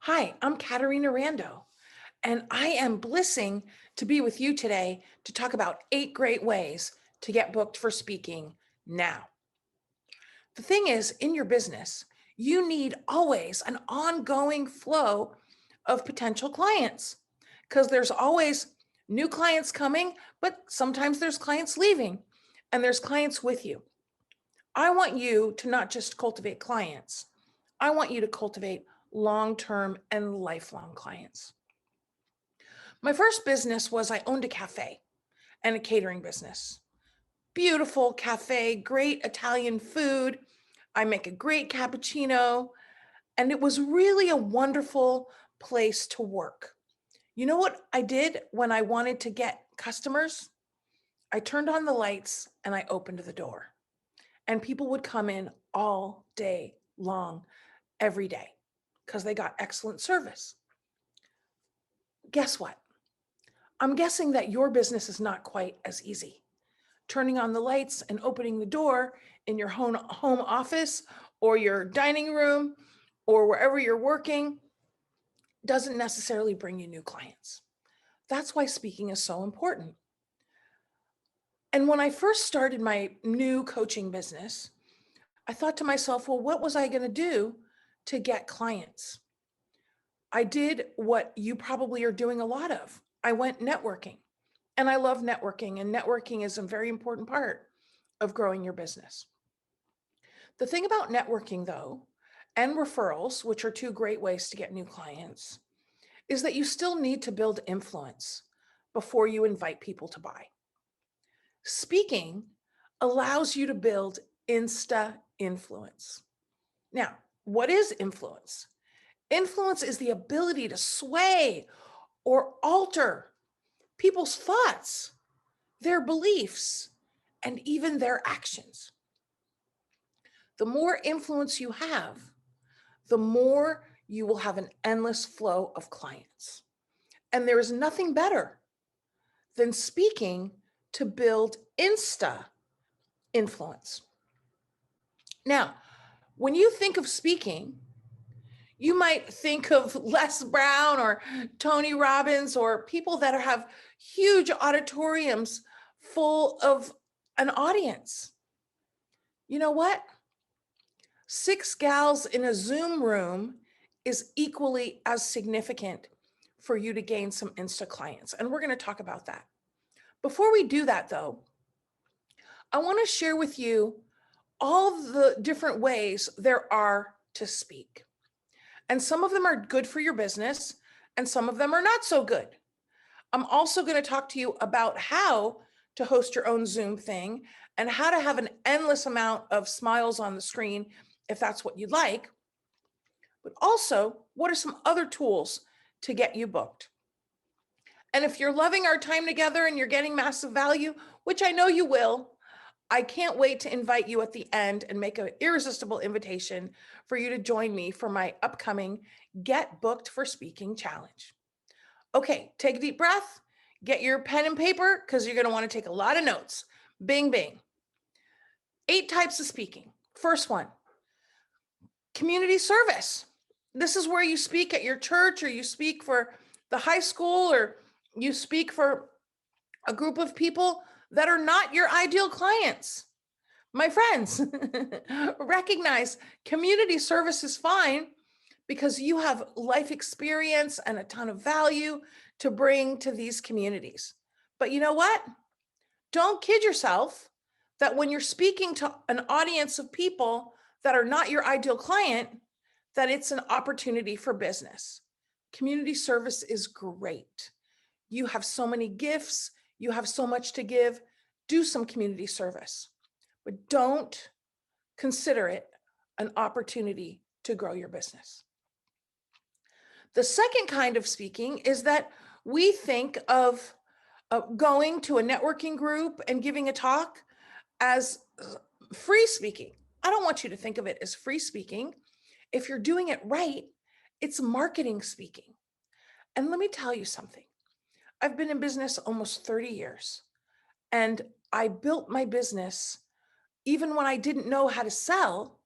Hi, I'm Caterina Rando, and I am blissing to be with you today to talk about 8 great ways to get booked for speaking now. The thing is, in your business, you need always an ongoing flow of potential clients because there's always new clients coming, but sometimes there's clients leaving and there's clients with you. I want you to not just cultivate clients, I want you to cultivate long-term and lifelong clients. My first business was I owned a cafe and a catering business. Beautiful cafe, great Italian food. I make a great cappuccino, and it was really a wonderful place to work. You know what I did when I wanted to get customers? I turned on the lights and I opened the door, and people would come in all day long, every day, because they got excellent service. Guess what? I'm guessing that your business is not quite as easy. Turning on the lights and opening the door in your home office or your dining room or wherever you're working doesn't necessarily bring you new clients. That's why speaking is so important. And when I first started my new coaching business, I thought to myself, well, what was I going to do to get clients? I did what you probably are doing a lot of. I went networking, and I love networking, and networking is a very important part of growing your business. The thing about networking, though, and referrals, which are 2 great ways to get new clients, is that you still need to build influence before you invite people to buy. Speaking allows you to build insta influence. Now, what is influence? Influence is the ability to sway or alter people's thoughts, their beliefs, and even their actions. The more influence you have, the more you will have an endless flow of clients. And there is nothing better than speaking to build insta influence. Now, when you think of speaking, you might think of Les Brown or Tony Robbins or people that have huge auditoriums full of an audience. You know what? 6 gals in a Zoom room is equally as significant for you to gain some Insta clients. And we're going to talk about that. Before we do that, though, I want to share with you all the different ways there are to speak. And some of them are good for your business, and some of them are not so good. I'm also going to talk to you about how to host your own Zoom thing and how to have an endless amount of smiles on the screen if that's what you'd like. But also, what are some other tools to get you booked? And if you're loving our time together and you're getting massive value, which I know you will, I can't wait to invite you at the end and make an irresistible invitation for you to join me for my upcoming Get Booked for Speaking challenge. Okay, take a deep breath, get your pen and paper because you're going to want to take a lot of notes. Bing, bing. 8 types of speaking. First one, community service. This is where you speak at your church, or you speak for the high school, or you speak for a group of people that are not your ideal clients. My friends, recognize community service is fine because you have life experience and a ton of value to bring to these communities. But you know what? Don't kid yourself that when you're speaking to an audience of people that are not your ideal client, that it's an opportunity for business. Community service is great. You have so many gifts, you have so much to give. Do some community service, but don't consider it an opportunity to grow your business. The second kind of speaking is that we think of going to a networking group and giving a talk as free speaking. I don't want you to think of it as free speaking. If you're doing it right, it's marketing speaking. And let me tell you something. I've been in business almost 30 years, and I built my business even when I didn't know how to sell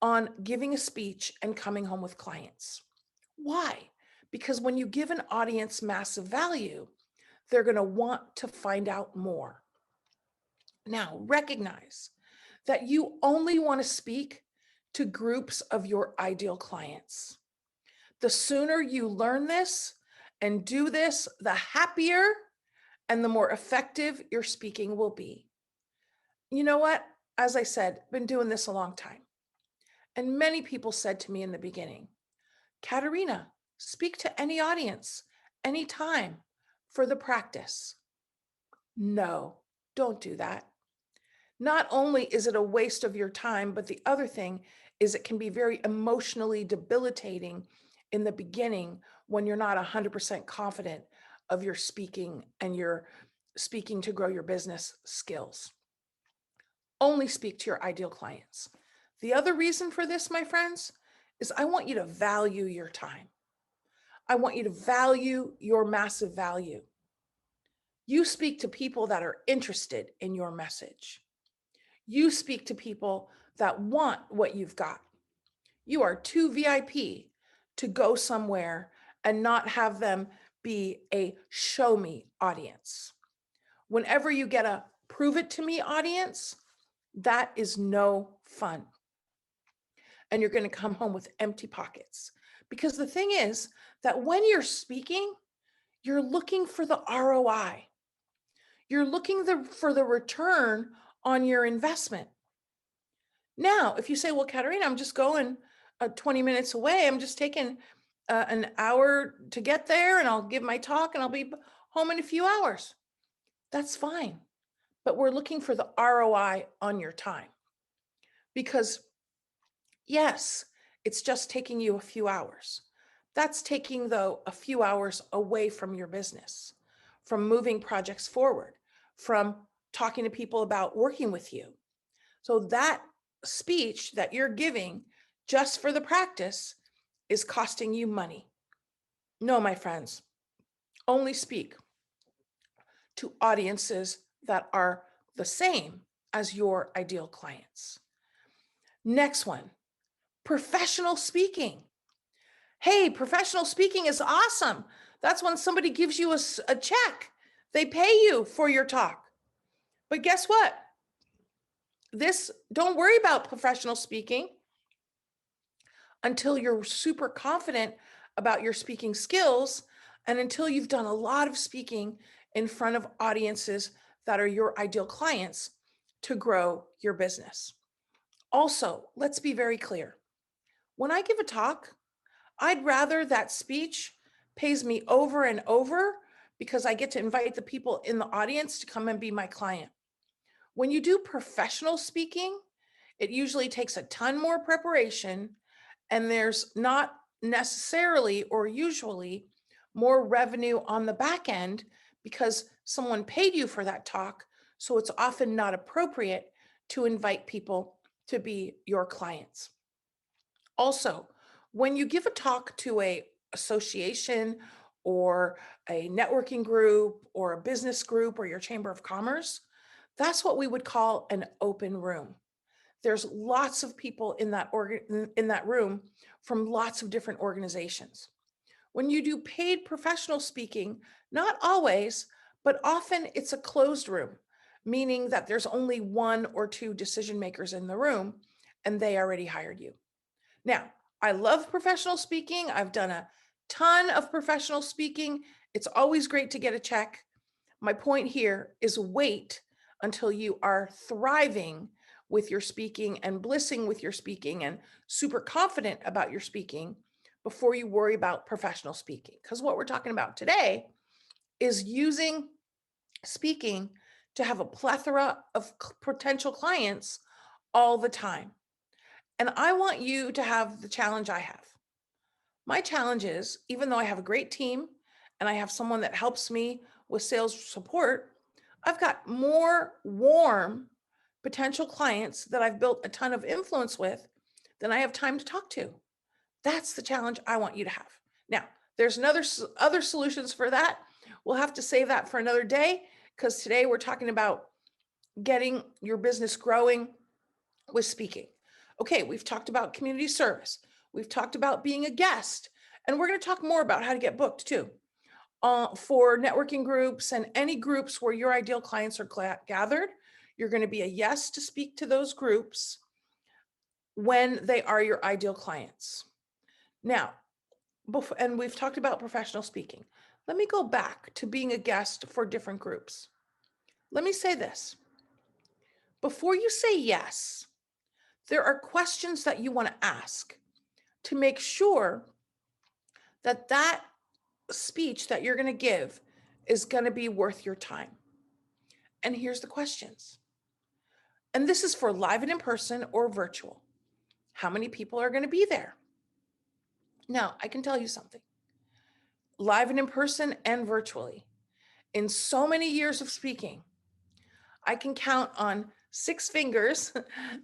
on giving a speech and coming home with clients. Why? Because when you give an audience massive value, they're going to want to find out more. Now, recognize that you only want to speak to groups of your ideal clients. The sooner you learn this and do this, the happier and the more effective your speaking will be. You know what? As I said, been doing this a long time. And many people said to me in the beginning, Caterina, speak to any audience, anytime for the practice. No, don't do that. Not only is it a waste of your time, but the other thing is it can be very emotionally debilitating in the beginning when you're not 100% confident of your speaking and your speaking to grow your business skills. Only speak to your ideal clients. The other reason for this, my friends, is I want you to value your time. I want you to value your massive value. You speak to people that are interested in your message. You speak to people that want what you've got. You are too VIP to go somewhere and not have them be a show me audience. Whenever you get a prove it to me audience, that is no fun. And you're going to come home with empty pockets. Because the thing is that when you're speaking, you're looking for the ROI. You're looking for the return on your investment. Now, if you say, well, Caterina, I'm just going 20 minutes away, I'm just taking an hour to get there and I'll give my talk and I'll be home in a few hours. That's fine. But we're looking for the ROI on your time. Because yes, it's just taking you a few hours. That's taking, though, a few hours away from your business, from moving projects forward, from talking to people about working with you. So that speech that you're giving just for the practice is costing you money. No, my friends, only speak to audiences that are the same as your ideal clients. Next one, professional speaking. Hey, professional speaking is awesome. That's when somebody gives you a check. They pay you for your talk. But guess what? Don't worry about professional speaking until you're super confident about your speaking skills and until you've done a lot of speaking in front of audiences that are your ideal clients to grow your business. Also, let's be very clear. When I give a talk, I'd rather that speech pays me over and over because I get to invite the people in the audience to come and be my client. When you do professional speaking, it usually takes a ton more preparation and there's not necessarily or usually more revenue on the back end because someone paid you for that talk. So it's often not appropriate to invite people to be your clients. Also, when you give a talk to a association or a networking group or a business group or your chamber of commerce, that's what we would call an open room. There's lots of people in that room from lots of different organizations. When you do paid professional speaking, not always, but often it's a closed room, meaning that there's only one or two decision makers in the room and they already hired you. Now, I love professional speaking. I've done a ton of professional speaking. It's always great to get a check. My point here is wait until you are thriving with your speaking and blissing with your speaking and super confident about your speaking before you worry about professional speaking. Because what we're talking about today is using speaking to have a plethora of potential clients all the time. And I want you to have the challenge I have. My challenge is, even though I have a great team and I have someone that helps me with sales support, I've got more warm potential clients that I've built a ton of influence with than I have time to talk to. That's the challenge I want you to have. Now, there's other solutions for that. We'll have to save that for another day because today we're talking about getting your business growing with speaking. Okay, we've talked about community service. We've talked about being a guest. And we're going to talk more about how to get booked too. For networking groups and any groups where your ideal clients are gathered, you're going to be a yes to speak to those groups when they are your ideal clients. Now, and we've talked about professional speaking. Let me go back to being a guest for different groups. Let me say this. Before you say yes, there are questions that you want to ask to make sure that that speech that you're going to give is going to be worth your time. And here's the questions. And this is for live and in person or virtual. How many people are going to be there? Now, I can tell you something. Live and in person and virtually, in so many years of speaking, I can count on 6 fingers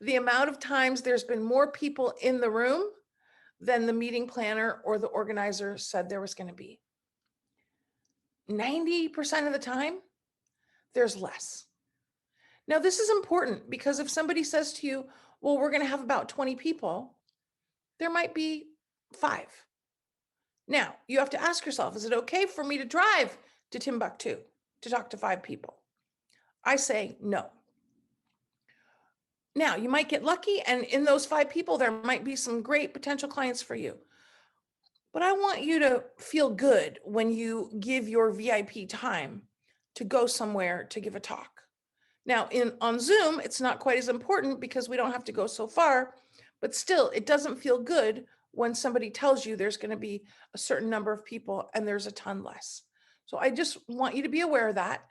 the amount of times there's been more people in the room than the meeting planner or the organizer said there was going to be. 90% of the time, there's less. Now, this is important because if somebody says to you, well, we're going to have about 20 people, there might be 5. Now, you have to ask yourself, is it okay for me to drive to Timbuktu to talk to 5 people? I say no. Now, you might get lucky, and in those 5 people, there might be some great potential clients for you. But I want you to feel good when you give your VIP time to go somewhere to give a talk. Now, on Zoom, it's not quite as important because we don't have to go so far, but still, it doesn't feel good when somebody tells you there's going to be a certain number of people and there's a ton less. So I just want you to be aware of that.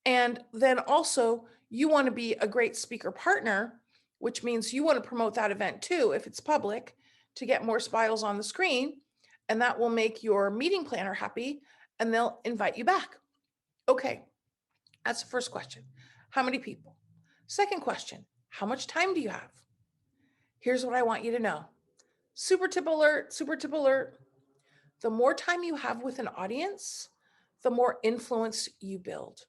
And then also, you want to be a great speaker partner, which means you want to promote that event too, if it's public, to get more smiles on the screen. And that will make your meeting planner happy and they'll invite you back. Okay, that's the first question. How many people? Second question, how much time do you have? Here's what I want you to know. Super tip alert, super tip alert. The more time you have with an audience, the more influence you build.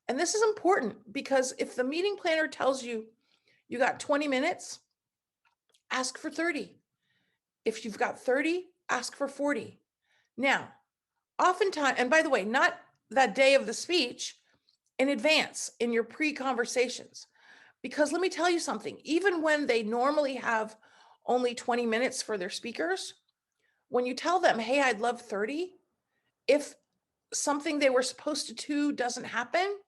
And this is important because if the meeting planner tells you you got 20 minutes, ask for 30. If you've got 30, ask for 40. Now, oftentimes, and by the way, not that day of the speech, in advance in your pre-conversations. Because let me tell you something, even when they normally have only 20 minutes for their speakers, when you tell them, hey, I'd love 30, if something they were supposed to do doesn't happen,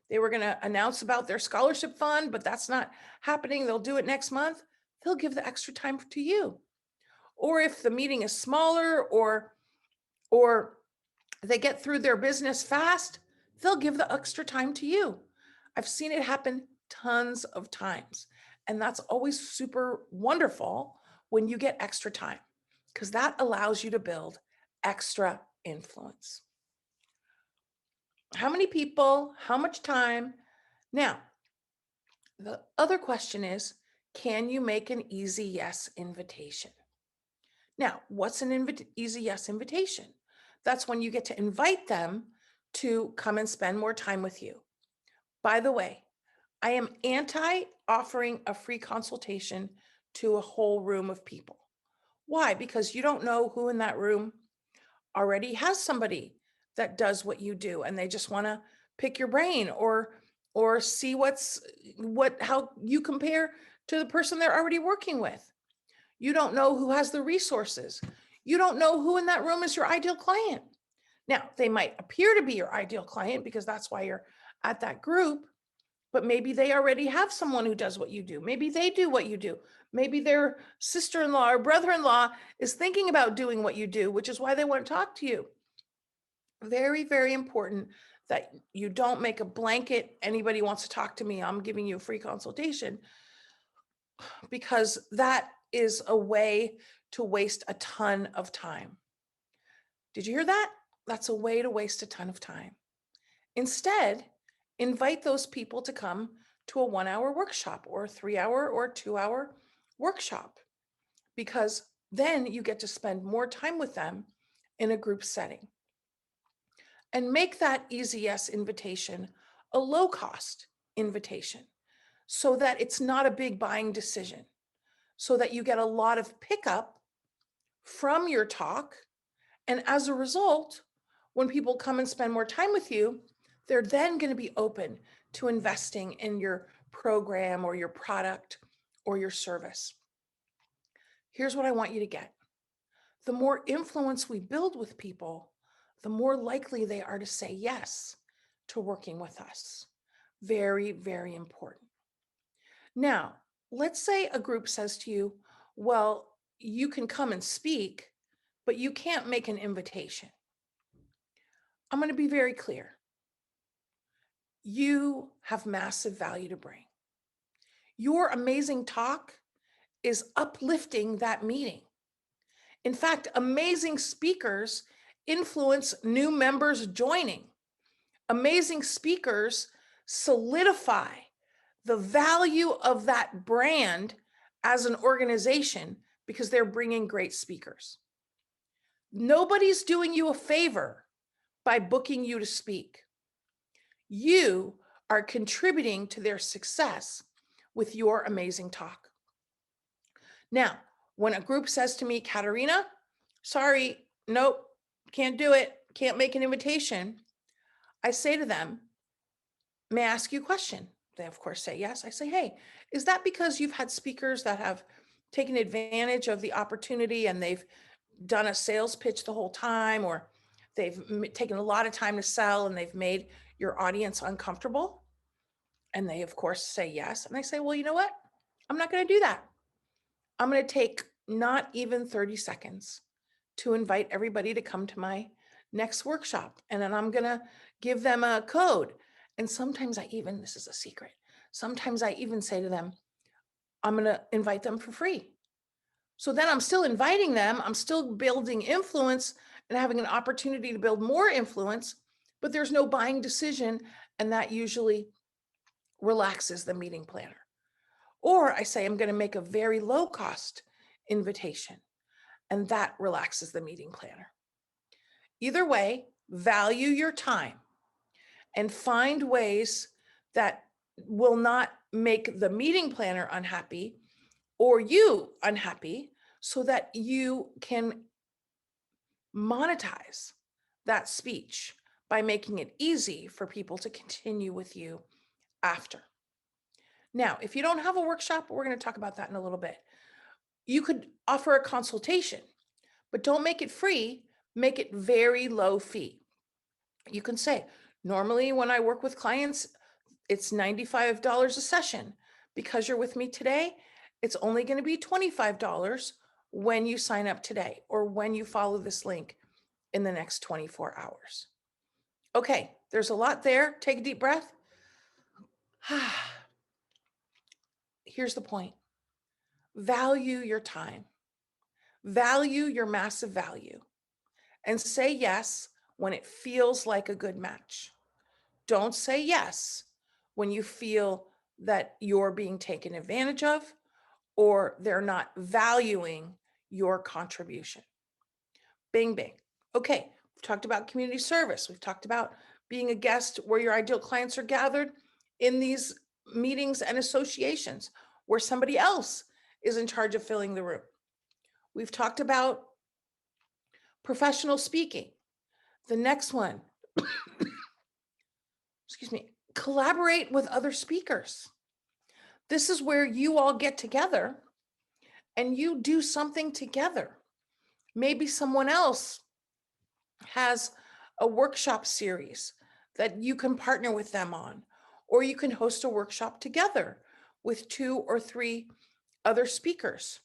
they were going to announce about their scholarship fund, but that's not happening, they'll do it next month, they'll give the extra time to you. Or if the meeting is smaller or they get through their business fast, they'll give the extra time to you. I've seen it happen tons of times. And that's always super wonderful when you get extra time, because that allows you to build extra influence. How many people? How much time? Now, the other question is, can you make an easy yes invitation? Now, what's an easy yes invitation? That's when you get to invite them to come and spend more time with you. By the way, I am anti offering a free consultation to a whole room of people. Why? Because you don't know who in that room already has somebody that does what you do and they just want to pick your brain or see how you compare to the person they're already working with. You don't know who has the resources. You don't know who in that room is your ideal client. Now, they might appear to be your ideal client because that's why you're at that group, but maybe they already have someone who does what you do. Maybe they do what you do. Maybe their sister-in-law or brother-in-law is thinking about doing what you do, which is why they want to talk to you. Very, very important that you don't make a blanket, anybody wants to talk to me, I'm giving you a free consultation, because that is a way to waste a ton of time. Did you hear that? That's a way to waste a ton of time. Instead, invite those people to come to a 1-hour workshop or a 3-hour or 2-hour workshop, because then you get to spend more time with them in a group setting. And make that easy yes invitation a low cost invitation so that it's not a big buying decision, so that you get a lot of pickup from your talk. And as a result, when people come and spend more time with you, they're then going to be open to investing in your program or your product or your service. Here's what I want you to get. The more influence we build with people, the more likely they are to say yes to working with us. Very, very important. Now, let's say a group says to you, well, you can come and speak, but you can't make an invitation. I'm going to be very clear. You have massive value to bring. Your amazing talk is uplifting that meeting. In fact, amazing speakers influence new members joining. Amazing speakers solidify the value of that brand as an organization because they're bringing great speakers. Nobody's doing you a favor by booking you to speak. You are contributing to their success with your amazing talk. Now, when a group says to me, Caterina, sorry, nope, can't do it, can't make an invitation, I say to them, may I ask you a question? They, of course, say yes. I say, hey, is that because you've had speakers that have taken advantage of the opportunity and they've done a sales pitch the whole time, or they've taken a lot of time to sell and they've made your audience uncomfortable? And they, of course, say yes. And I say, well, you know what? I'm not going to do that. I'm going to take not even 30 seconds to invite everybody to come to my next workshop. And then I'm going to give them a code. And sometimes this is a secret, sometimes I even say to them, I'm going to invite them for free. So then I'm still inviting them, I'm still building influence and having an opportunity to build more influence, but there's no buying decision. And that usually relaxes the meeting planner. Or I say, I'm going to make a very low cost invitation, and that relaxes the meeting planner. Either way, value your time and find ways that will not make the meeting planner unhappy or you unhappy so that you can monetize that speech by making it easy for people to continue with you after. Now, if you don't have a workshop, we're going to talk about that in a little bit. You could offer a consultation, but don't make it free, make it very low fee. You can say, normally when I work with clients, it's $95 a session. Because you're with me today, it's only going to be $25 when you sign up today or when you follow this link in the next 24 hours. Okay, there's a lot there. Take a deep breath. Here's the point. Value your time. Value your massive value. And say yes when it feels like a good match. Don't say yes when you feel that you're being taken advantage of or they're not valuing your contribution. Bing, bing. Okay, we've talked about community service. We've talked about being a guest where your ideal clients are gathered in these meetings and associations where somebody else is in charge of filling the room. We've talked about professional speaking. The next one, excuse me, collaborate with other speakers. This is where you all get together and you do something together. Maybe someone else has a workshop series that you can partner with them on, or you can host a workshop together with 2 or 3 other speakers.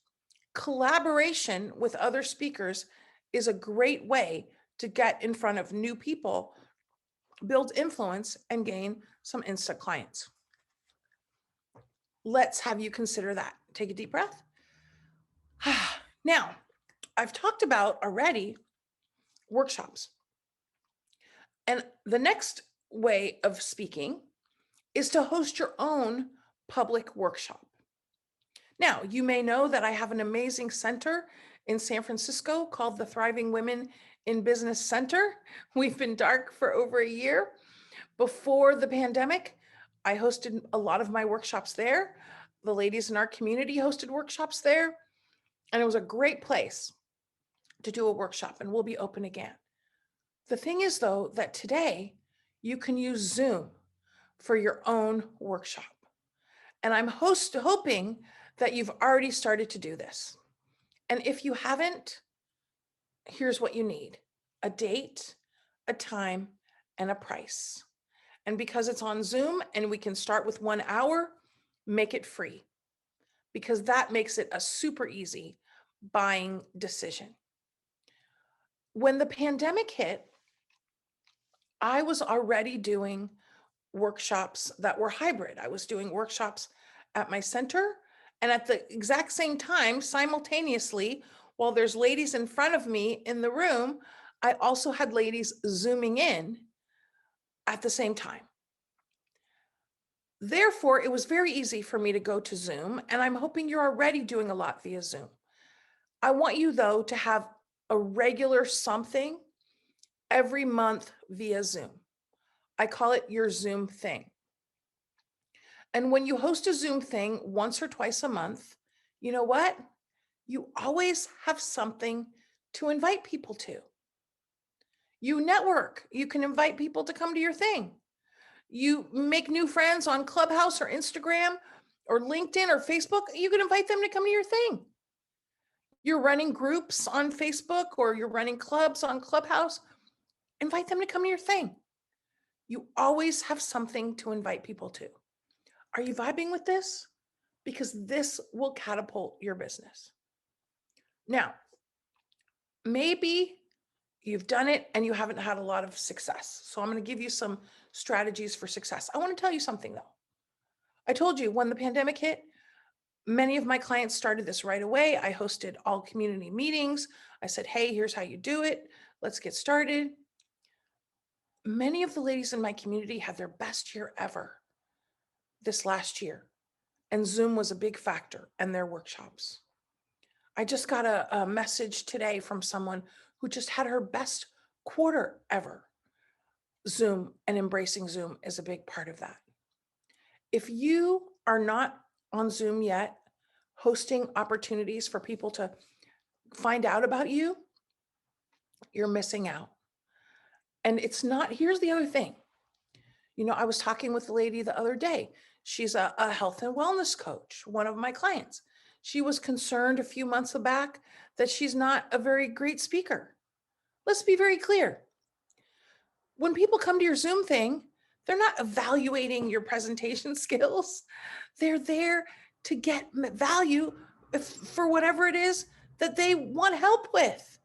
Collaboration with other speakers is a great way to get in front of new people, build influence, and gain some instant clients. Let's have you consider that. Take a deep breath. Now, I've talked about already workshops. And the next way of speaking is to host your own public workshop. Now, you may know that I have an amazing center in San Francisco called the Thriving Women in Business Center. We've been dark for over a year. Before the pandemic, I hosted a lot of my workshops there. The ladies in our community hosted workshops there, and it was a great place. to do a workshop, and we'll be open again. The thing is, though, that today you can use Zoom for your own workshop. And I'm hoping that you've already started to do this. And if you haven't, here's what you need: a date, a time, and a price. And because it's on Zoom and we can start with 1 hour, make it free, because that makes it a super easy buying decision. When the pandemic hit, I was already doing workshops that were hybrid. I was doing workshops at my center, and at the exact same time, simultaneously, while there's ladies in front of me in the room, I also had ladies Zooming in at the same time. Therefore, it was very easy for me to go to Zoom, and I'm hoping you're already doing a lot via Zoom. I want you, though, to have a regular something every month via Zoom. I call it your Zoom thing. And when you host a Zoom thing once or twice a month, you know what? You always have something to invite people to. You network. You can invite people to come to your thing. You make new friends on Clubhouse or Instagram or LinkedIn or Facebook. You can invite them to come to your thing. You're running groups on Facebook or you're running clubs on Clubhouse. Invite them to come to your thing. You always have something to invite people to. Are you vibing with this? Because this will catapult your business. Now, maybe you've done it and you haven't had a lot of success. So I'm going to give you some strategies for success. I want to tell you something, though. I told you when the pandemic hit, many of my clients started this right away. I hosted all community meetings. I said, hey, here's how you do it. Let's get started. Many of the ladies in my community had their best year ever this last year, and Zoom was a big factor in their workshops. I just got a message today from someone who just had her best quarter ever. Zoom and embracing Zoom is a big part of that. If you are not on Zoom yet, hosting opportunities for people to find out about you, you're missing out. And it's not, here's the other thing. You know, I was talking with a lady the other day. She's a health and wellness coach, one of my clients. She was concerned a few months back that she's not a very great speaker. Let's be very clear. When people come to your Zoom thing, they're not evaluating your presentation skills. They're there to get value for whatever it is that they want help with.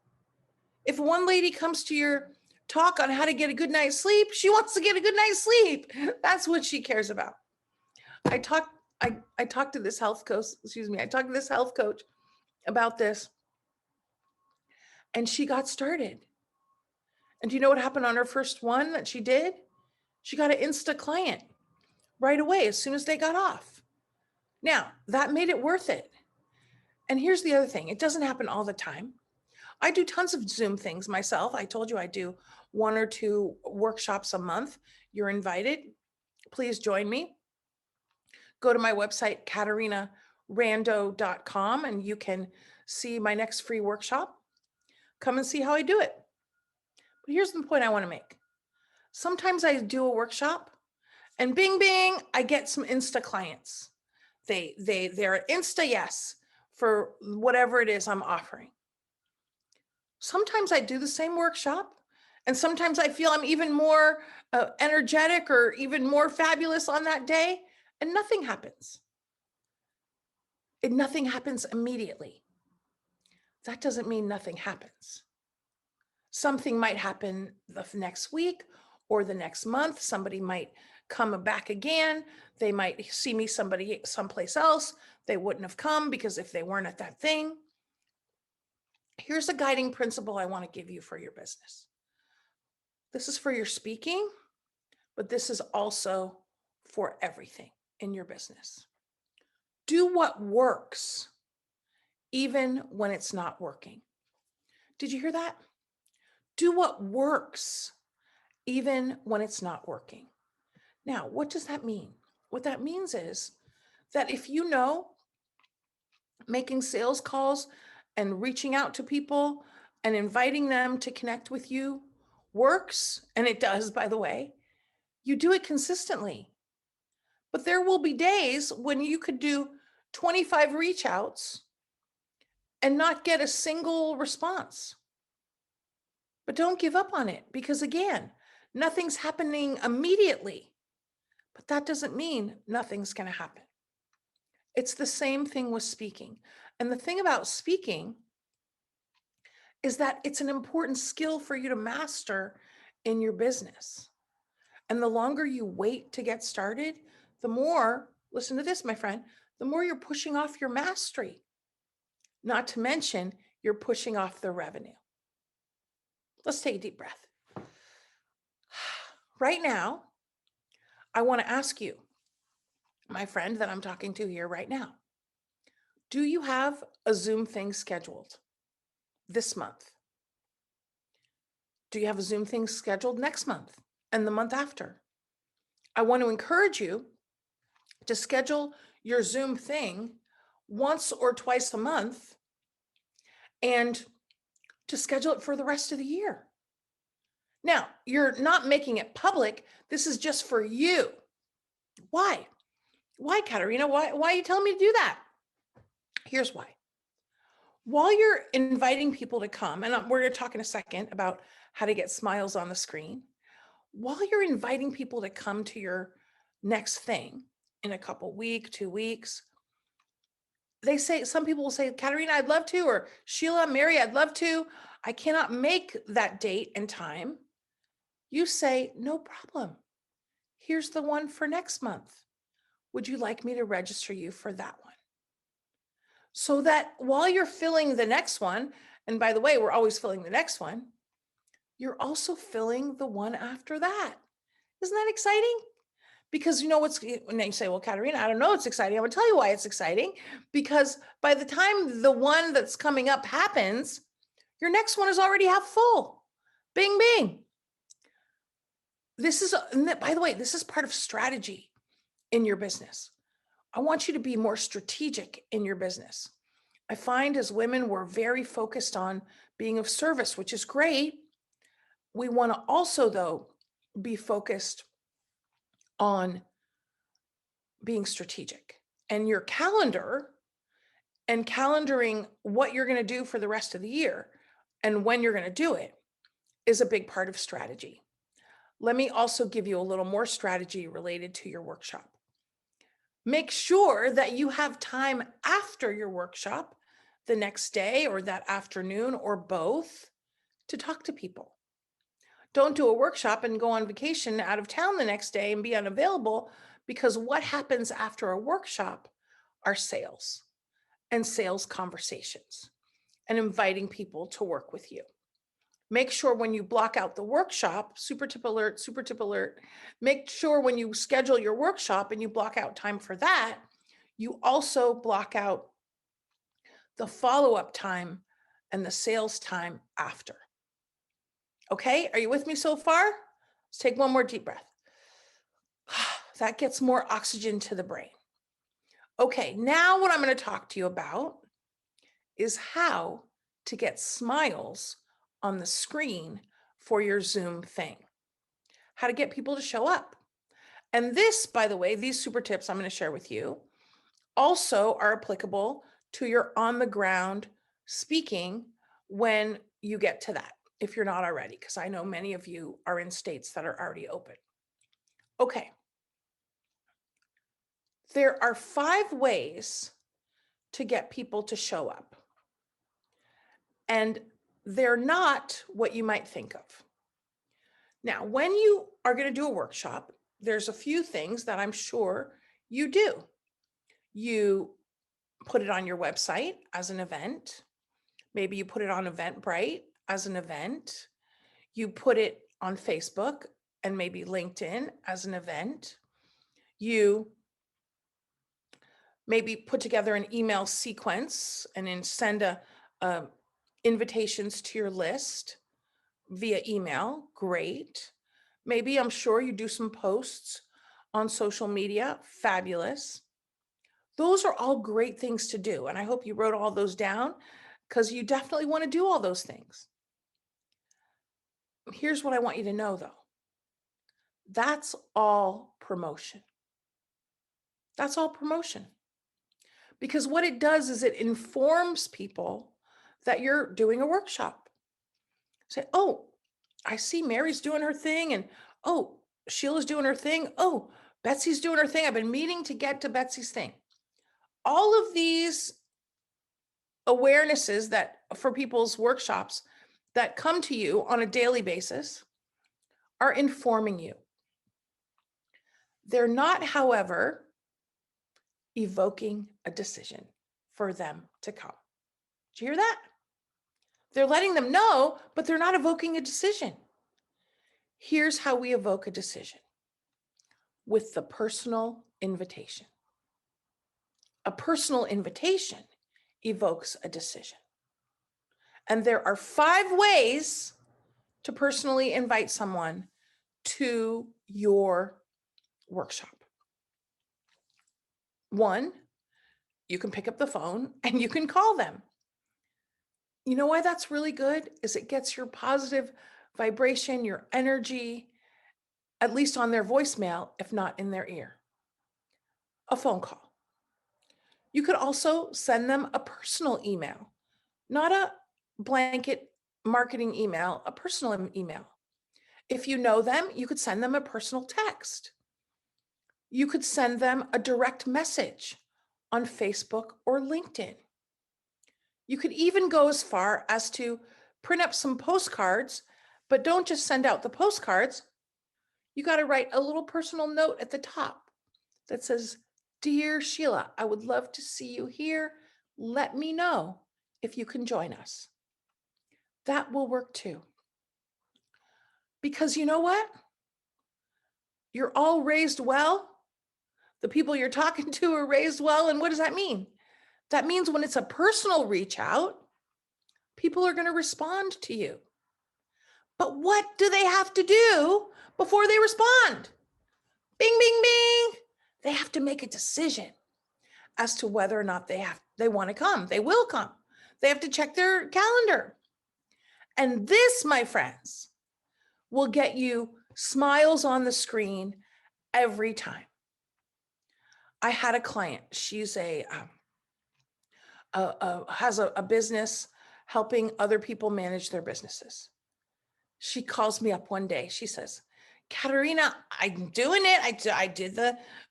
If one lady comes to your talk on how to get a good night's sleep, she wants to get a good night's sleep. That's what she cares about. I talked to this health coach, I talked to this health coach about this, and she got started. And do you know what happened on her first one that she did? She got an Insta client right away as soon as they got off. Now, that made it worth it. And here's the other thing. It doesn't happen all the time. I do tons of Zoom things myself. I told you I do 1 or 2 workshops a month. You're invited. Please join me. Go to my website, CaterinaRando.com, and you can see my next free workshop. Come and see how I do it. But here's the point I want to make. Sometimes I do a workshop and bing, bing, I get some Insta clients. They're Insta yes for whatever it is I'm offering. Sometimes I do the same workshop, and sometimes I feel I'm even more energetic or even more fabulous on that day, and nothing happens. Nothing happens immediately. That doesn't mean nothing happens. Something might happen the next week or the next month. Somebody might come back again. They might see me someplace else. They wouldn't have come because if they weren't at that thing. Here's a guiding principle I want to give you for your business. This is for your speaking, but this is also for everything in your business. Do what works, even when it's not working. Did you hear that? Do what works, even when it's not working. Now, what does that mean? What that means is that if you know making sales calls and reaching out to people and inviting them to connect with you works, and it does, by the way, you do it consistently. But there will be days when you could do 25 reach outs and not get a single response. But don't give up on it because, again, nothing's happening immediately, but that doesn't mean nothing's going to happen. It's the same thing with speaking. And the thing about speaking is that it's an important skill for you to master in your business. And the longer you wait to get started, the more, listen to this, my friend, the more you're pushing off your mastery. Not to mention, you're pushing off the revenue. Let's take a deep breath. Right now, I want to ask you, my friend that I'm talking to here right now, do you have a Zoom thing scheduled this month? Do you have a Zoom thing scheduled next month and the month after? I want to encourage you to schedule your Zoom thing once or twice a month and to schedule it for the rest of the year. Now, you're not making it public. This is just for you. Why? Why, Caterina? Why are you telling me to do that? Here's why. While you're inviting people to come, and we're going to talk in a second about how to get smiles on the screen, while you're inviting people to come to your next thing in a couple weeks, 2 weeks, they say, some people will say, Caterina, I'd love to, or Sheila, Mary, I'd love to. I cannot make that date and time. You say, no problem. Here's the one for next month. Would you like me to register you for that one? So that while you're filling the next one, and by the way, we're always filling the next one, you're also filling the one after that. Isn't that exciting? Because you know what's, when you say, well, Caterina, I don't know, it's exciting. I'm gonna tell you why it's exciting. Because by the time the one that's coming up happens, your next one is already half full. Bing, bing. This is, by the way, this is part of strategy in your business. I want you to be more strategic in your business. I find as women, we're very focused on being of service, which is great. We want to also, though, be focused on being strategic. And your calendar and calendaring what you're going to do for the rest of the year and when you're going to do it is a big part of strategy. Let me also give you a little more strategy related to your workshop. Make sure that you have time after your workshop, the next day or that afternoon or both, to talk to people. Don't do a workshop and go on vacation out of town the next day and be unavailable, because what happens after a workshop are sales and sales conversations and inviting people to work with you. Make sure when you block out the workshop, super tip alert, make sure when you schedule your workshop and you block out time for that, you also block out the follow-up time and the sales time after. Okay, are you with me so far? Let's take one more deep breath. That gets more oxygen to the brain. Okay, now what I'm going to talk to you about is how to get smiles on the screen for your Zoom thing. How to get people to show up. And this, by the way, these super tips I'm going to share with you also are applicable to your on the ground speaking when you get to that, if you're not already, because I know many of you are in states that are already open. Okay. There are 5 ways to get people to show up. And they're not what you might think of. Now, when you are going to do a workshop, there's a few things that I'm sure you do. You put it on your website as an event. Maybe you put it on Eventbrite as an event. You put it on Facebook and maybe LinkedIn as an event. You maybe put together an email sequence and then send invitations to your list via email. Great. Maybe, I'm sure you do some posts on social media. Fabulous. Those are all great things to do. And I hope you wrote all those down, because you definitely want to do all those things. Here's what I want you to know though. That's all promotion. That's all promotion. Because what it does is it informs people that you're doing a workshop. Say, oh, I see Mary's doing her thing, and oh, Sheila's doing her thing. Oh, Betsy's doing her thing. I've been meaning to get to Betsy's thing. All of these awarenesses that for people's workshops that come to you on a daily basis are informing you. They're not, however, evoking a decision for them to come. Did you hear that? They're letting them know, but they're not evoking a decision. Here's how we evoke a decision: with the personal invitation. A personal invitation evokes a decision. And there are 5 ways to personally invite someone to your workshop. 1, you can pick up the phone and you can call them. You know why that's really good? Is it gets your positive vibration, your energy, at least on their voicemail, if not in their ear. A phone call. You could also send them a personal email, not a blanket marketing email, a personal email. If you know them, you could send them a personal text. You could send them a direct message on Facebook or LinkedIn. You could even go as far as to print up some postcards, but don't just send out the postcards. You got to write a little personal note at the top that says, "Dear Sheila, I would love to see you here. Let me know if you can join us." That will work too. Because you know what? You're all raised well. The people you're talking to are raised well. And what does that mean? That means when it's a personal reach out, people are going to respond to you. But what do they have to do before they respond? Bing, bing, bing. They have to make a decision as to whether or not they want to come. They will come. They have to check their calendar. And this, my friends, will get you smiles on the screen every time. I had a client. She's has a business helping other people manage their businesses. She calls me up one day. She says, "Caterina, I'm doing it. I did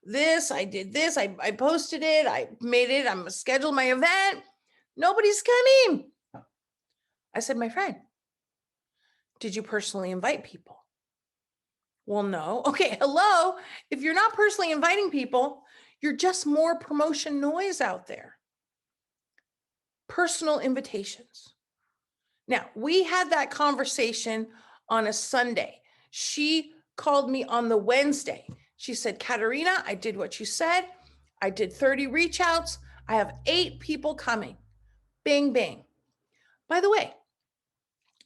this. I did this. I posted it. I made it. I'm scheduled my event. Nobody's coming." I said, "My friend, did you personally invite people?" "Well, no." "Okay, hello. If you're not personally inviting people, you're just more promotion noise out there." Personal invitations. Now, we had that conversation on a Sunday. She called me on the Wednesday. She said, "Caterina, I did what you said. I did 30 reach outs. I have 8 people coming." Bing, bing. By the way,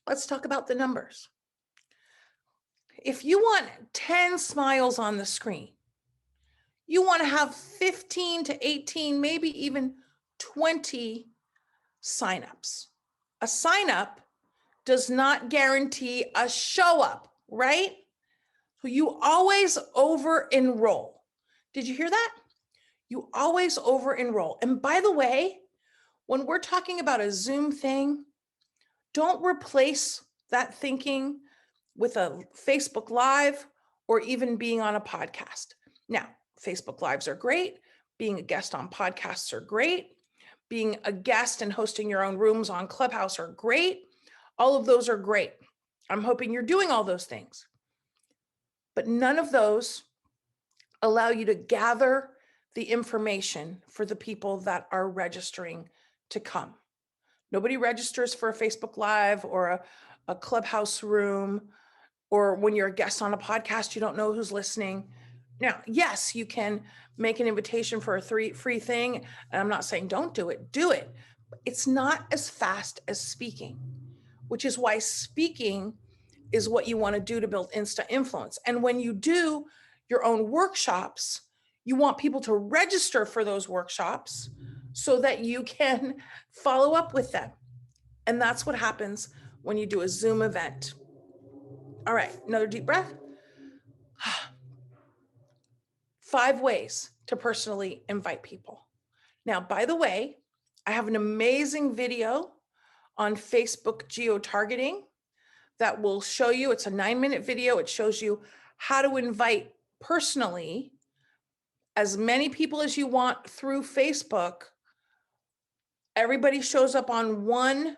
let's talk about the numbers. If you want 10 smiles on the screen, you want to have 15 to 18, maybe even 20 signups. A sign up does not guarantee a show up, right? So you always over enroll. Did you hear that? You always over enroll. And by the way, when we're talking about a Zoom thing, don't replace that thinking with a Facebook Live or even being on a podcast. Now, Facebook Lives are great. Being a guest on podcasts are great. Being a guest and hosting your own rooms on Clubhouse are great. All of those are great. I'm hoping you're doing all those things. But none of those allow you to gather the information for the people that are registering to come. Nobody registers for a Facebook Live or a Clubhouse room, or when you're a guest on a podcast, you don't know who's listening. Now, yes, you can make an invitation for a free thing. And I'm not saying don't do it. Do it. It's not as fast as speaking, which is why speaking is what you want to do to build Insta influence. And when you do your own workshops, you want people to register for those workshops so that you can follow up with them. And that's what happens when you do a Zoom event. All right, another deep breath. 5 ways to personally invite people. Now, by the way, I have an amazing video on Facebook geotargeting that will show you, it's a 9-minute video. It shows you how to invite personally as many people as you want through Facebook. Everybody shows up on one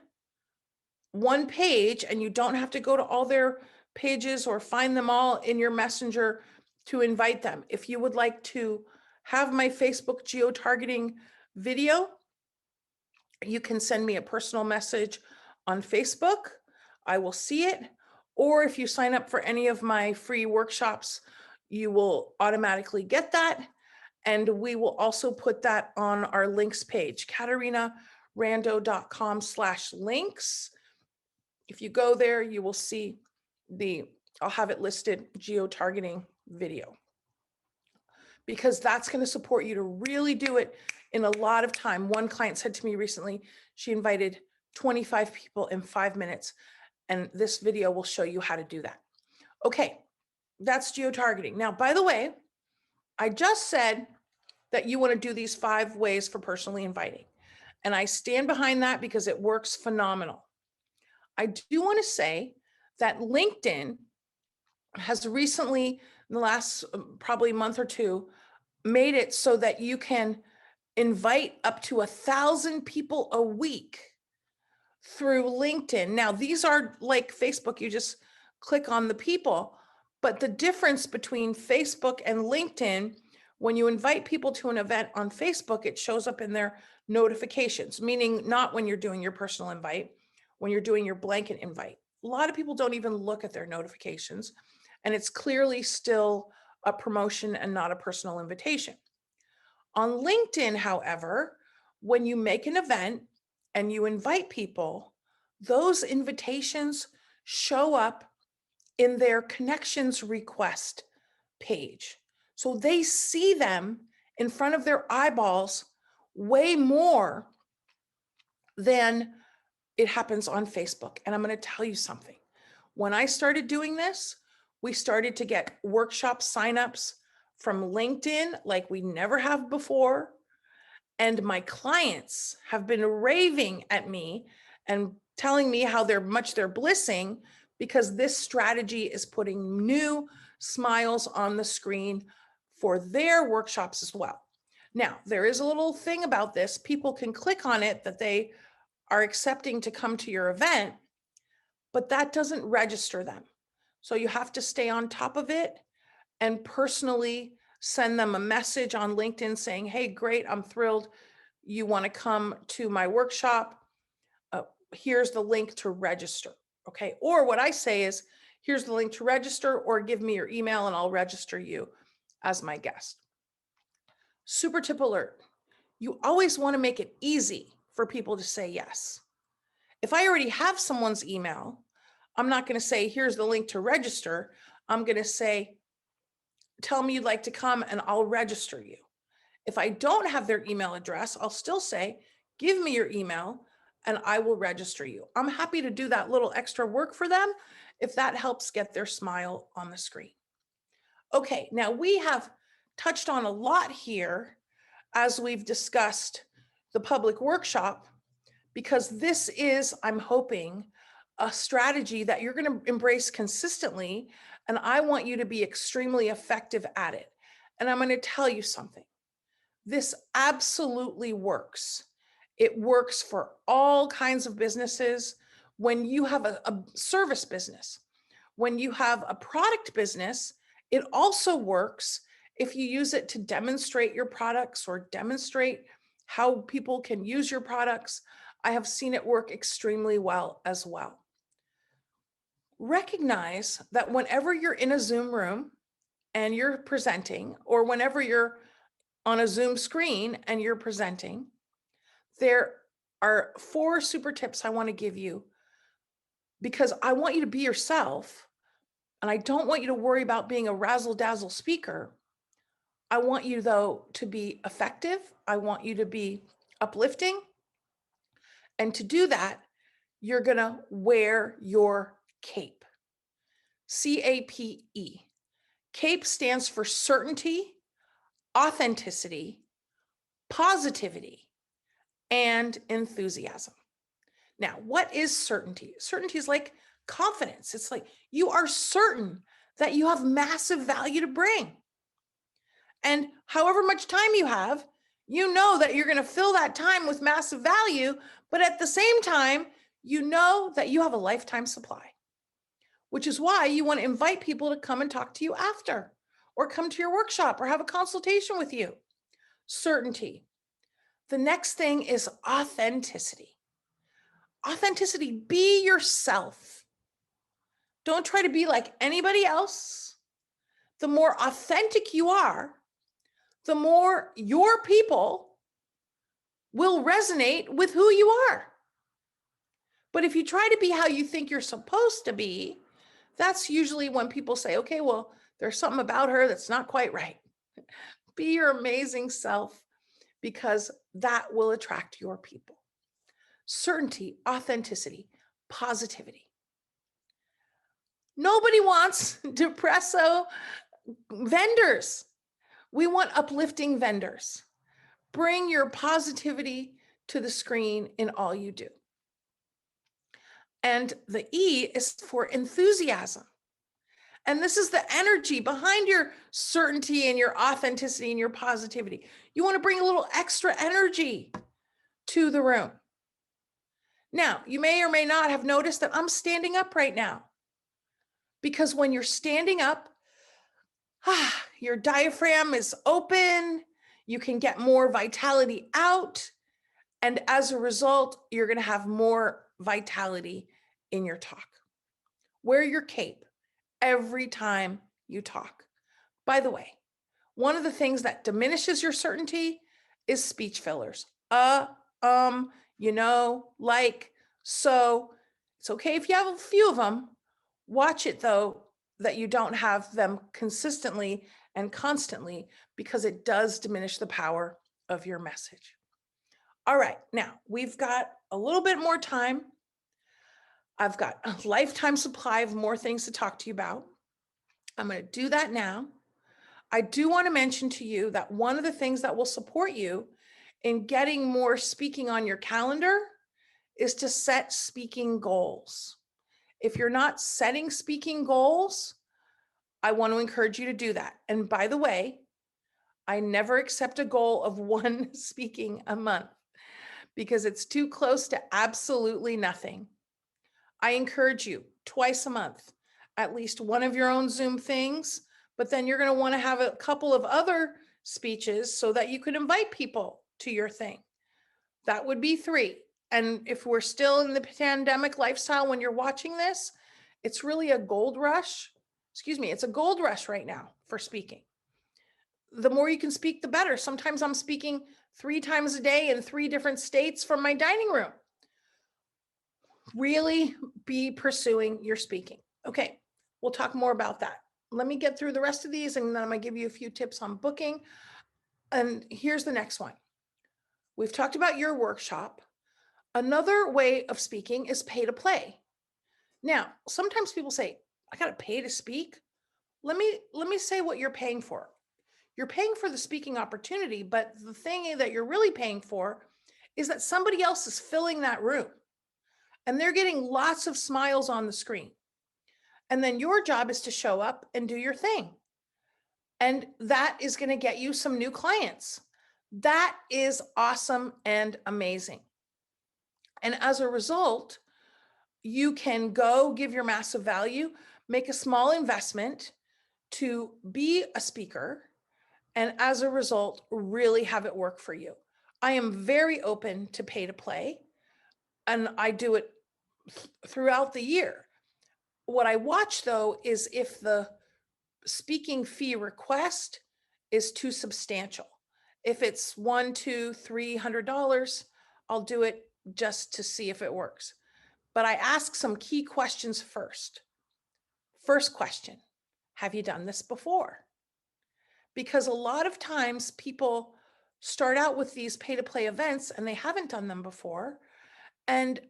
page, and you don't have to go to all their pages or find them all in your messenger to invite them. If you would like to have my Facebook geotargeting video, you can send me a personal message on Facebook. I will see it. Or if you sign up for any of my free workshops, you will automatically get that. And we will also put that on our links page, caterinarando.com/links. If you go there, you will see I'll have it listed, geotargeting video, because that's going to support you to really do it in a lot of time. One client said to me recently, she invited 25 people in 5 minutes, and this video will show you how to do that. Okay, that's geotargeting. Now, by the way, I just said that you want to do these 5 ways for personally inviting, and I stand behind that because it works phenomenal. I do want to say that LinkedIn has recently, in the last probably month or two, made it so that you can invite up to 1,000 people a week through LinkedIn. Now, these are like Facebook, you just click on the people, but the difference between Facebook and LinkedIn, when you invite people to an event on Facebook, it shows up in their notifications, meaning not when you're doing your personal invite, when you're doing your blanket invite. A lot of people don't even look at their notifications, and it's clearly still a promotion and not a personal invitation. On LinkedIn, however, when you make an event and you invite people, those invitations show up in their connections request page. So they see them in front of their eyeballs way more than it happens on Facebook. And I'm going to tell you something. When I started doing this, we started to get workshop signups from LinkedIn like we never have before. And my clients have been raving at me and telling me how much they're blissing, because this strategy is putting new smiles on the screen for their workshops as well. Now, there is a little thing about this. People can click on it that they are accepting to come to your event, but that doesn't register them. So you have to stay on top of it and personally send them a message on LinkedIn saying, hey, great, I'm thrilled you want to come to my workshop. Here's the link to register. Okay. Or what I say is, here's the link to register, or give me your email and I'll register you as my guest. Super tip alert. You always want to make it easy for people to say yes. If I already have someone's email, I'm not going to say, here's the link to register. I'm going to say, tell me you'd like to come and I'll register you. If I don't have their email address, I'll still say, give me your email and I will register you. I'm happy to do that little extra work for them if that helps get their smile on the screen. Okay, now we have touched on a lot here as we've discussed the public workshop, because this is, I'm hoping, a strategy that you're going to embrace consistently, and I want you to be extremely effective at it. And I'm going to tell you something. This absolutely works. It works for all kinds of businesses. When you have a service business, when you have a product business, it also works if you use it to demonstrate your products or demonstrate how people can use your products. I have seen it work extremely well as well. Recognize that whenever you're in a Zoom room and you're presenting, or whenever you're on a Zoom screen and you're presenting, there are 4 super tips I want to give you, because I want you to be yourself. And I don't want you to worry about being a razzle dazzle speaker. I want you, though, to be effective. I want you to be uplifting. And to do that, you're going to wear your cape. CAPE. CAPE stands for certainty, authenticity, positivity, and enthusiasm. Now, what is certainty? Certainty is like confidence. It's like you are certain that you have massive value to bring. And however much time you have, you know that you're going to fill that time with massive value. But at the same time, you know that you have a lifetime supply, which is why you want to invite people to come and talk to you after, or come to your workshop, or have a consultation with you. Certainty. The next thing is authenticity. Authenticity, be yourself. Don't try to be like anybody else. The more authentic you are, the more your people will resonate with who you are. But if you try to be how you think you're supposed to be, that's usually when people say, okay, well, there's something about her that's not quite right. Be your amazing self, because that will attract your people. Certainty, authenticity, positivity. Nobody wants depresso vendors. We want uplifting vendors. Bring your positivity to the screen in all you do. And the E is for enthusiasm. And this is the energy behind your certainty and your authenticity and your positivity. You want to bring a little extra energy to the room. Now, you may or may not have noticed that I'm standing up right now, because when you're standing up, your diaphragm is open, you can get more vitality out, and as a result, you're going to have more vitality in your talk. Wear your cape every time you talk. By the way, one of the things that diminishes your certainty is speech fillers. Like, so. It's okay if you have a few of them. Watch it though, that you don't have them consistently and constantly, because it does diminish the power of your message. All right, now we've got a little bit more time. I've got a lifetime supply of more things to talk to you about. I'm going to do that now. I do want to mention to you that one of the things that will support you in getting more speaking on your calendar is to set speaking goals. If you're not setting speaking goals, I want to encourage you to do that. And by the way, I never accept a goal of one speaking a month, because it's too close to absolutely nothing. I encourage you twice a month, at least one of your own Zoom things, but then you're going to want to have a couple of other speeches so that you could invite people to your thing. That would be 3. And if we're still in the pandemic lifestyle when you're watching this, it's really a gold rush. It's a gold rush right now for speaking. The more you can speak, the better. Sometimes I'm speaking 3 times a day in 3 different states from my dining room. Really be pursuing your speaking. Okay, we'll talk more about that. Let me get through the rest of these, and then I'm going to give you a few tips on booking. And here's the next one. We've talked about your workshop. Another way of speaking is pay to play. Now, sometimes people say, I got to pay to speak. Let me say what you're paying for. You're paying for the speaking opportunity, but the thing that you're really paying for is that somebody else is filling that room and they're getting lots of smiles on the screen. And then your job is to show up and do your thing. And that is going to get you some new clients. That is awesome and amazing. And as a result, you can go give your massive value, make a small investment to be a speaker, and as a result, really have it work for you. I am very open to pay to play, and I do it throughout the year. What I watch though is if the speaking fee request is too substantial. If it's $100, $200, $300, I'll do it just to see if it works. But I ask some key questions first. First question, have you done this before? Because a lot of times people start out with these pay to play events and they haven't done them before. And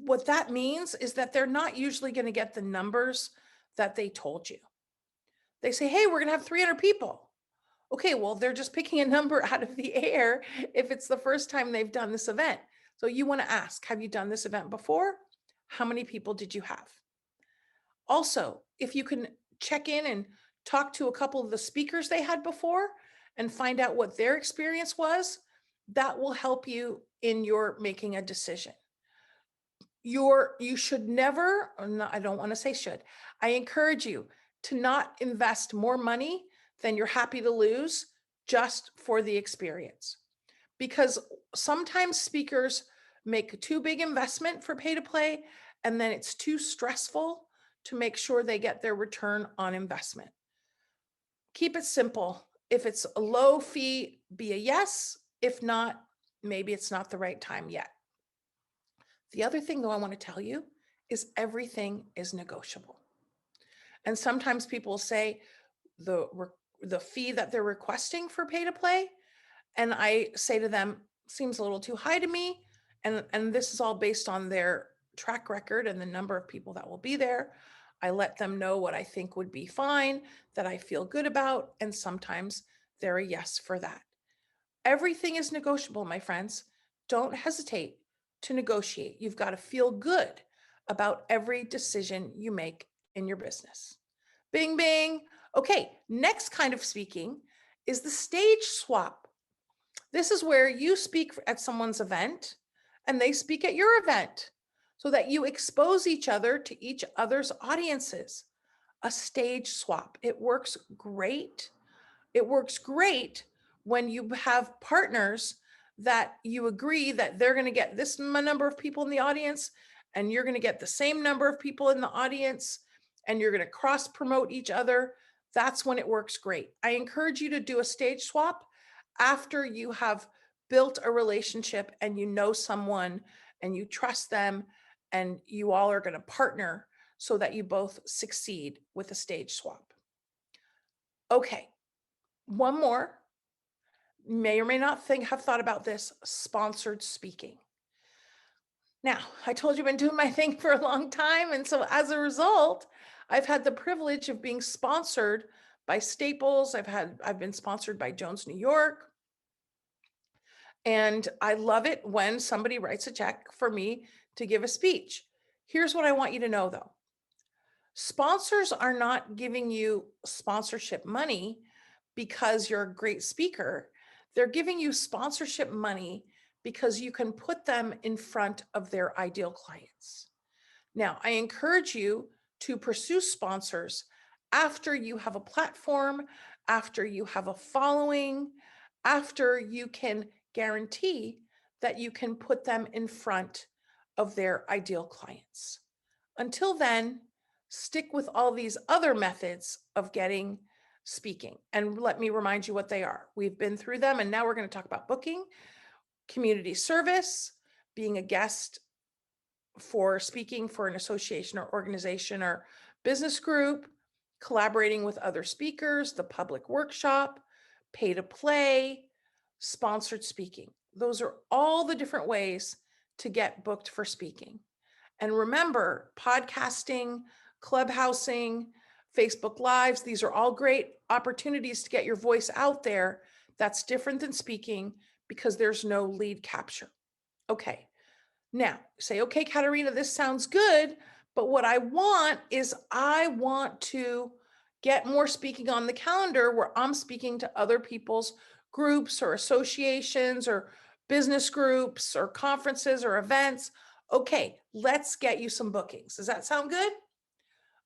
what that means is that they're not usually going to get the numbers that they told you. They say, hey, we're going to have 300 people. Okay, well, they're just picking a number out of the air if it's the first time they've done this event. So you want to ask, have you done this event before? How many people did you have? Also, if you can check in and talk to a couple of the speakers they had before and find out what their experience was, that will help you in your making a decision. You should never, or no, I don't want to say should. I encourage you to not invest more money than you're happy to lose just for the experience. Because sometimes speakers make a too big investment for pay to play, and then it's too stressful to make sure they get their return on investment. Keep it simple. If it's a low fee, be a yes. If not, maybe it's not the right time yet. The other thing, though, I want to tell you is everything is negotiable. And sometimes people say the fee that they're requesting for pay to play, and I say to them, seems a little too high to me. And this is all based on their track record and the number of people that will be there. I let them know what I think would be fine, that I feel good about, and sometimes they're a yes for that. Everything is negotiable, my friends. Don't hesitate to negotiate. You've got to feel good about every decision you make in your business. Bing, bing. Okay, next kind of speaking is the stage swap. This is where you speak at someone's event and they speak at your event so that you expose each other to each other's audiences. A stage swap. It works great. It works great when you have partners that you agree that they're going to get this number of people in the audience and you're going to get the same number of people in the audience and you're going to cross promote each other. That's when it works great. I encourage you to do a stage swap after you have built a relationship and you know someone and you trust them and you all are going to partner so that you both succeed with a stage swap. Okay, one more. May or may not have thought about this: sponsored speaking. Now, I told you I've been doing my thing for a long time. And so as a result, I've had the privilege of being sponsored by Staples. I've been sponsored by Jones, New York. And I love it when somebody writes a check for me to give a speech. Here's what I want you to know though. Sponsors are not giving you sponsorship money because you're a great speaker. They're giving you sponsorship money because you can put them in front of their ideal clients. Now, I encourage you to pursue sponsors after you have a platform, after you have a following, after you can guarantee that you can put them in front of their ideal clients. Until then, stick with all these other methods of getting speaking. And let me remind you what they are. We've been through them, and now we're going to talk about booking, community service, being a guest for speaking for an association or organization or business group, collaborating with other speakers, the public workshop, pay to play, sponsored speaking. Those are all the different ways to get booked for speaking. And remember, podcasting, clubhousing, Facebook Lives, these are all great opportunities to get your voice out there. That's different than speaking because there's no lead capture. Okay. Now, say, okay, Caterina, this sounds good, but what I want is I want to get more speaking on the calendar where I'm speaking to other people's groups or associations or business groups or conferences or events. Okay, let's get you some bookings. Does that sound good?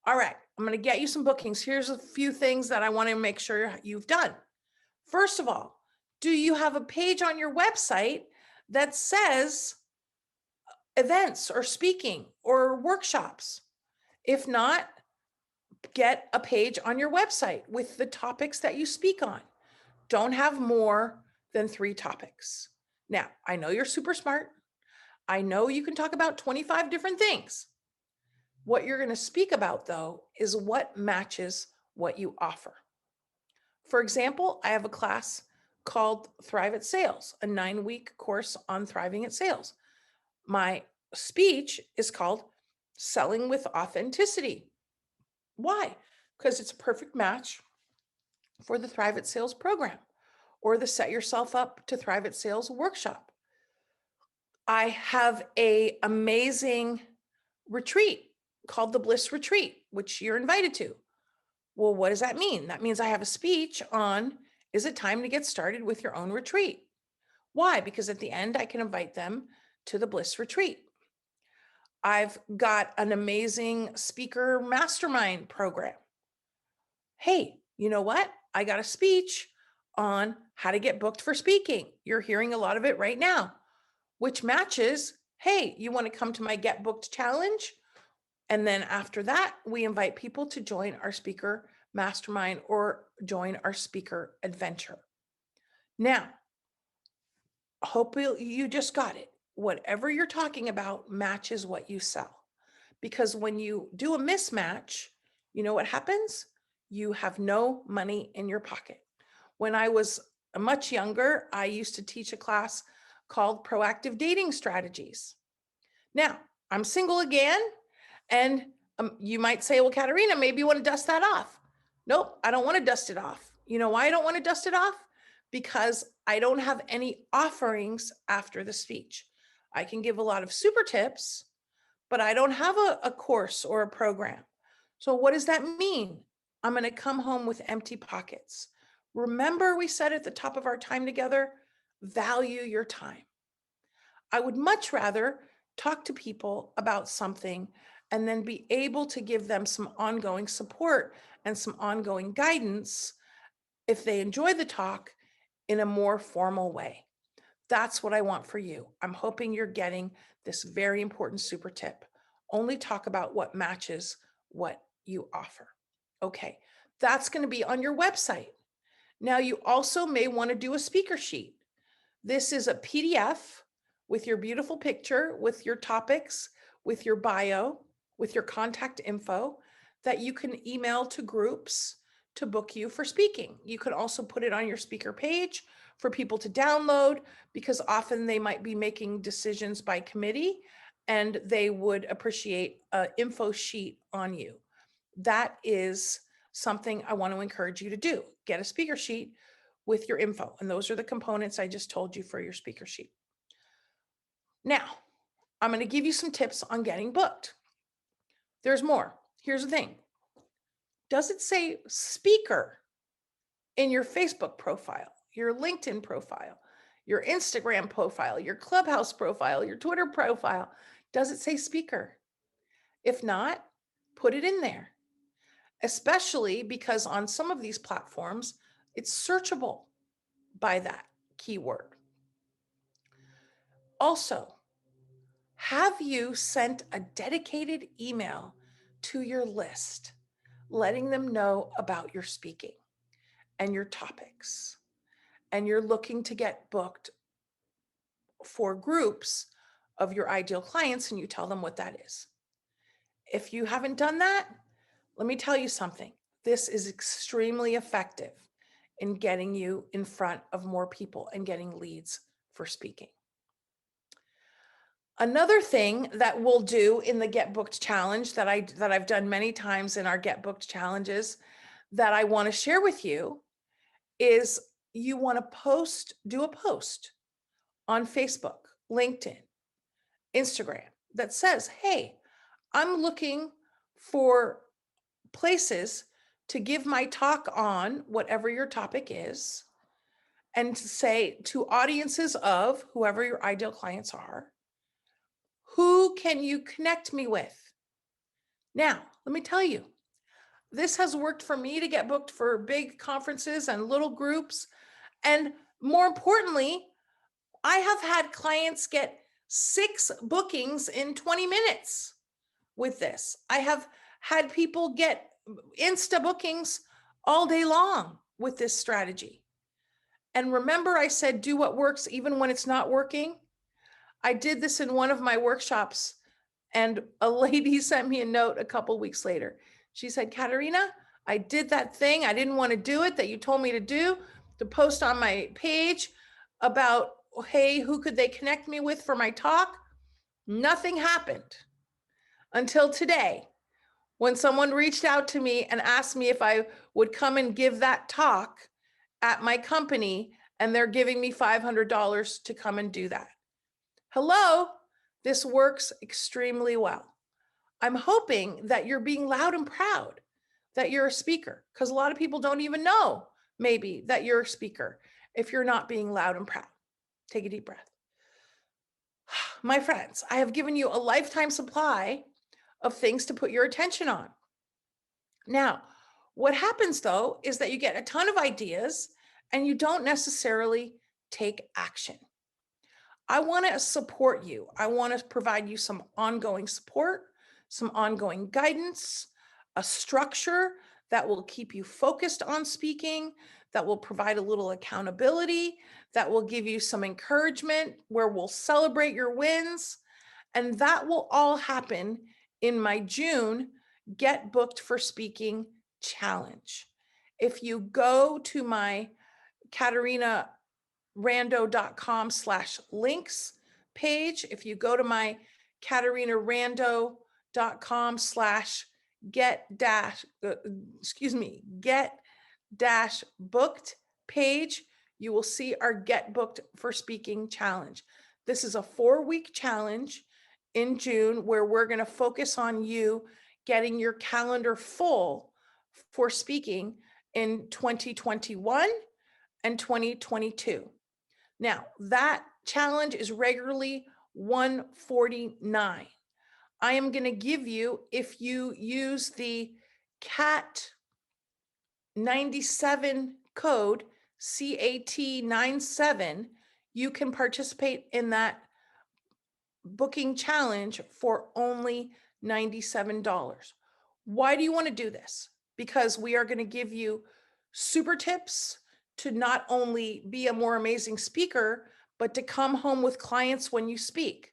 All right, I'm going to get you some bookings. Here's a few things that I want to make sure you've done. First of all, do you have a page on your website that says events or speaking or workshops? If not, get a page on your website with the topics that you speak on. Don't have more than 3 topics. Now, I know you're super smart. I know you can talk about 25 different things. What you're going to speak about, though, is what matches what you offer. For example, I have a class called Thrive at Sales, a 9-week course on thriving at sales. My speech is called Selling with Authenticity. Why? Because it's a perfect match for the Thrive at Sales program or the Set Yourself Up to Thrive at Sales workshop. I have a amazing retreat called the Bliss Retreat, which you're invited to. Well, what does that mean? That means I have a speech on, is it time to get started with your own retreat? Why? Because at the end, I can invite them to the Bliss Retreat. I've got an amazing speaker mastermind program. Hey, you know what? I got a speech on how to get booked for speaking. You're hearing a lot of it right now, which matches, hey, you want to come to my Get Booked challenge? And then after that, we invite people to join our speaker mastermind or join our speaker adventure. Now, hope you just got it. Whatever you're talking about matches what you sell. Because when you do a mismatch, you know what happens? You have no money in your pocket. When I was much younger, I used to teach a class called Proactive Dating Strategies. Now, I'm single again, and you might say, well, Caterina, maybe you want to dust that off. Nope, I don't want to dust it off. You know why I don't want to dust it off? Because I don't have any offerings after the speech. I can give a lot of super tips, but I don't have a course or a program. So what does that mean? I'm going to come home with empty pockets. Remember, we said at the top of our time together, value your time. I would much rather talk to people about something and then be able to give them some ongoing support and some ongoing guidance if they enjoy the talk in a more formal way. That's what I want for you. I'm hoping you're getting this very important super tip. Only talk about what matches what you offer. Okay, that's going to be on your website. Now, you also may want to do a speaker sheet. This is a PDF with your beautiful picture, with your topics, with your bio, with your contact info that you can email to groups to book you for speaking. You can also put it on your speaker page for people to download because often they might be making decisions by committee and they would appreciate an info sheet on you. That is something I want to encourage you to do. Get a speaker sheet with your info. And those are the components I just told you for your speaker sheet. Now, I'm going to give you some tips on getting booked. There's more. Here's the thing. Does it say speaker in your Facebook profile, your LinkedIn profile, your Instagram profile, your Clubhouse profile, your Twitter profile? Does it say speaker? If not, put it in there, especially because on some of these platforms, it's searchable by that keyword. Also, have you sent a dedicated email to your list, letting them know about your speaking and your topics, and you're looking to get booked for groups of your ideal clients, and you tell them what that is? If you haven't done that, let me tell you something. This is extremely effective in getting you in front of more people and getting leads for speaking. Another thing that we'll do in the Get Booked challenge that I've done many times in our Get Booked challenges that I want to share with you is you want to do a post on Facebook, LinkedIn, Instagram that says, hey, I'm looking for places to give my talk on whatever your topic is, and to say to audiences of whoever your ideal clients are, who can you connect me with? Now, let me tell you, this has worked for me to get booked for big conferences and little groups. And more importantly, I have had clients get 6 bookings in 20 minutes with this. I have had people get Insta bookings all day long with this strategy. And remember, I said, do what works even when it's not working. I did this in one of my workshops, and a lady sent me a note a couple weeks later. She said, Caterina, I did that thing. I didn't want to do it that you told me to do, to post on my page about, hey, who could they connect me with for my talk? Nothing happened until today, when someone reached out to me and asked me if I would come and give that talk at my company, and they're giving me $500 to come and do that. Hello, this works extremely well. I'm hoping that you're being loud and proud that you're a speaker, because a lot of people don't even know maybe that you're a speaker if you're not being loud and proud. Take a deep breath. My friends, I have given you a lifetime supply of things to put your attention on. Now, what happens though is that you get a ton of ideas and you don't necessarily take action. I want to support you. I want to provide you some ongoing support, some ongoing guidance, a structure that will keep you focused on speaking, that will provide a little accountability, that will give you some encouragement, where we'll celebrate your wins. And that will all happen in my June Get Booked for Speaking Challenge. If you go to my Caterina rando.com/links page. If you go to my CaterinaRando.com/get dash booked page, you will see our Get Booked for Speaking challenge. This is a 4-week challenge in June where we're going to focus on you getting your calendar full for speaking in 2021 and 2022. Now, that challenge is regularly $149. I am going to give you, if you use the CAT 97 code, CAT97, you can participate in that booking challenge for only $97. Why do you want to do this? Because we are going to give you super tips to not only be a more amazing speaker, but to come home with clients when you speak.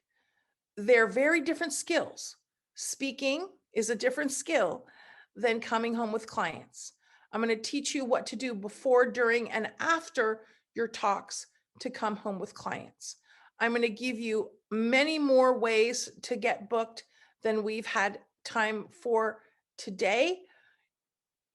They're very different skills. Speaking is a different skill than coming home with clients. I'm going to teach you what to do before, during, and after your talks to come home with clients. I'm going to give you many more ways to get booked than we've had time for today.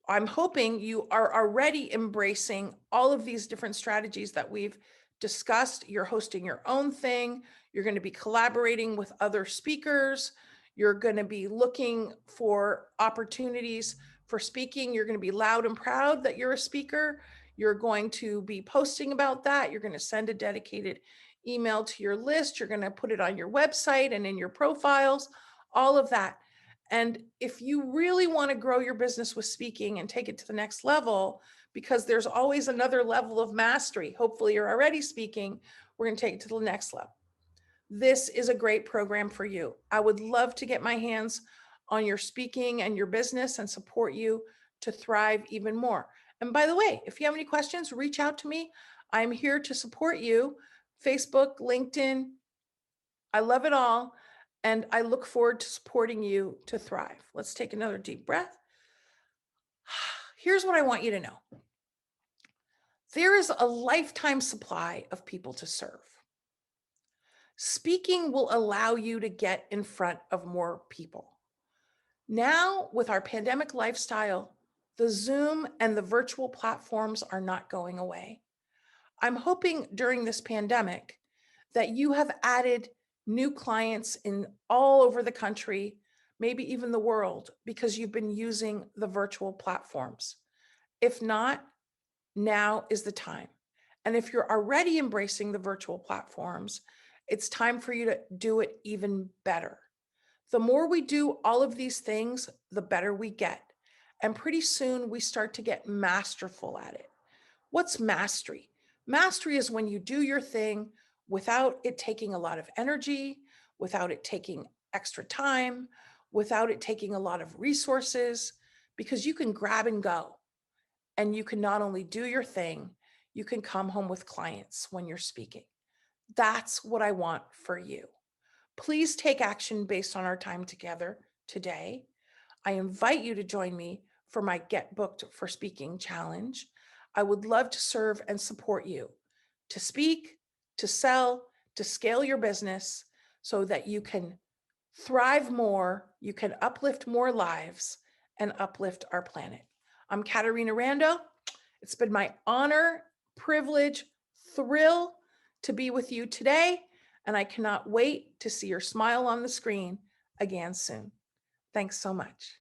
I'm hoping you are already embracing all of these different strategies that we've discussed. You're hosting your own thing. You're going to be collaborating with other speakers. You're going to be looking for opportunities for speaking. You're going to be loud and proud that you're a speaker. You're going to be posting about that. You're going to send a dedicated email to your list. You're going to put it on your website and in your profiles, all of that. And if you really want to grow your business with speaking and take it to the next level, because there's always another level of mastery, hopefully you're already speaking, we're going to take it to the next level. This is a great program for you. I would love to get my hands on your speaking and your business and support you to thrive even more. And by the way, if you have any questions, reach out to me. I'm here to support you. Facebook, LinkedIn, I love it all. And I look forward to supporting you to thrive. Let's take another deep breath. Here's what I want you to know. There is a lifetime supply of people to serve. Speaking will allow you to get in front of more people. Now, with our pandemic lifestyle, the Zoom and the virtual platforms are not going away. I'm hoping during this pandemic that you have added new clients in all over the country, maybe even the world, because you've been using the virtual platforms. If not, now is the time. And if you're already embracing the virtual platforms, it's time for you to do it even better. The more we do all of these things, the better we get. And pretty soon we start to get masterful at it. What's mastery? Mastery is when you do your thing without it taking a lot of energy, without it taking extra time, without it taking a lot of resources, because you can grab and go. And you can not only do your thing, you can come home with clients when you're speaking. That's what I want for you. Please take action based on our time together today. I invite you to join me for my Get Booked for Speaking challenge. I would love to serve and support you to speak, to sell, to scale your business so that you can thrive more, you can uplift more lives, and uplift our planet. I'm Caterina Rando. It's been my honor, privilege, thrill to be with you today, and I cannot wait to see your smile on the screen again soon. Thanks so much.